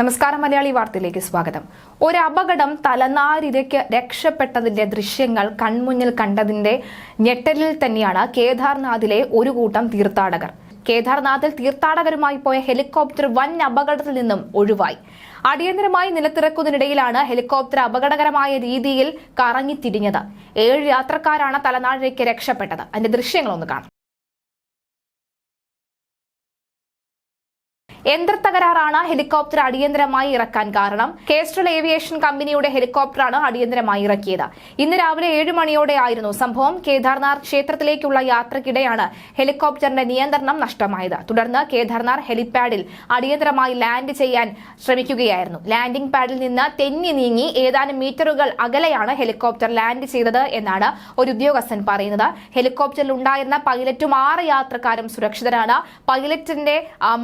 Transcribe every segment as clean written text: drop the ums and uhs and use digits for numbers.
നമസ്കാരം. മലയാളി വാർത്തയിലേക്ക് സ്വാഗതം. ഒരു അപകടം തലനാരിഴയ്ക്ക് രക്ഷപ്പെട്ടതിന്റെ ദൃശ്യങ്ങൾ കൺമുന്നിൽ കണ്ടതിന്റെ ഞെട്ടലിൽ തന്നെയാണ് കേദാർനാഥിലെ ഒരു കൂട്ടം തീർത്ഥാടകർ. കേദാർനാഥിൽ തീർത്ഥാടകരുമായി പോയ ഹെലികോപ്റ്റർ വൻ അപകടത്തിൽ നിന്നും ഒഴിവായി. അടിയന്തരമായി നിലത്തിറക്കുന്നതിനിടയിലാണ് ഹെലികോപ്റ്റർ അപകടകരമായ രീതിയിൽ കറങ്ങിത്തിരിഞ്ഞത്. 7 യാത്രക്കാരാണ് തലനാരിഴയ്ക്ക് രക്ഷപ്പെട്ടത്. അതിന്റെ ദൃശ്യങ്ങളൊന്ന് കാണാം. യന്ത്രത്തകരാറാണ് ഹെലികോപ്റ്റർ അടിയന്തരമായി ഇറക്കാൻ കാരണം. കേസ്ട്രൽ ഏവിയേഷൻ കമ്പനിയുടെ ഹെലികോപ്റ്ററാണ് അടിയന്തരമായി ഇറക്കിയത്. ഇന്ന് രാവിലെ 7 മണിയോടെയായിരുന്നു സംഭവം. കേദാർനാഥ് ക്ഷേത്രത്തിലേക്കുള്ള യാത്രക്കിടെയാണ് ഹെലികോപ്റ്ററിന്റെ നിയന്ത്രണം നഷ്ടമായത്. തുടർന്ന് കേദാർനാഥ് ഹെലിപാഡിൽ അടിയന്തരമായി ലാൻഡ് ചെയ്യാൻ ശ്രമിക്കുകയായിരുന്നു. ലാൻഡിംഗ് പാഡിൽ നിന്ന് തെന്നി നീങ്ങി ഏതാനും മീറ്ററുകൾ അകലെയാണ് ഹെലികോപ്റ്റർ ലാൻഡ് ചെയ്തത് എന്നാണ് ഒരു ഉദ്യോഗസ്ഥൻ പറയുന്നത്. ഹെലികോപ്റ്ററിൽ ഉണ്ടായിരുന്ന പൈലറ്റും 6 യാത്രക്കാരും സുരക്ഷിതരാണ്. പൈലറ്റിന്റെ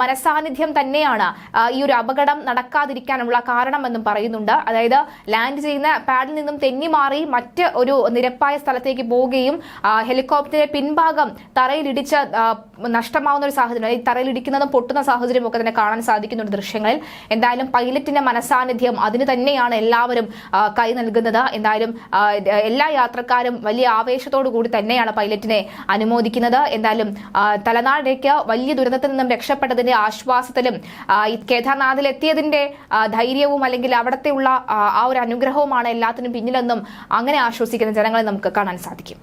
മനസാന്നിധ്യം തന്നെയാണ് ഈ ഒരു അപകടം നടക്കാതിരിക്കാനുള്ള കാരണമെന്നും പറയുന്നുണ്ട്. അതായത് ലാൻഡ് ചെയ്യുന്ന പാഡിൽ നിന്നും തെന്നി മാറി മറ്റ് ഒരു നിരപ്പായ സ്ഥലത്തേക്ക് പോവുകയും ഹെലികോപ്റ്ററിന്റെ പിൻഭാഗം തറയിലിടിച്ച് നഷ്ടമാവുന്ന ഒരു സാഹചര്യം, ഈ തറയിലിടിക്കുന്നതും പൊട്ടുന്ന സാഹചര്യം ഒക്കെ തന്നെ കാണാൻ സാധിക്കുന്നുണ്ട് ദൃശ്യങ്ങളിൽ. എന്തായാലും പൈലറ്റിന്റെ മനസാന്നിധ്യം അതിന് തന്നെയാണ് എല്ലാവരും കൈ നൽകുന്നത്. എന്തായാലും എല്ലാ യാത്രക്കാരും വലിയ ആവേശത്തോടു കൂടി തന്നെയാണ് പൈലറ്റിനെ അനുമോദിക്കുന്നത്. എന്തായാലും തലനാടിലേക്ക് വലിയ ദുരന്തത്തിൽ നിന്നും രക്ഷപ്പെട്ടതിന്റെ ആശ്വാസത്തിലും കേദാർനാഥിൽ എത്തിയതിന്റെ ധൈര്യവും അല്ലെങ്കിൽ അവിടത്തെയുള്ള ആ ഒരു അനുഗ്രഹവുമാണ് എല്ലാത്തിനും പിന്നിലെന്നും അങ്ങനെ ആശ്വസിക്കുന്ന ജനങ്ങളെ നമുക്ക് കാണാൻ സാധിക്കും.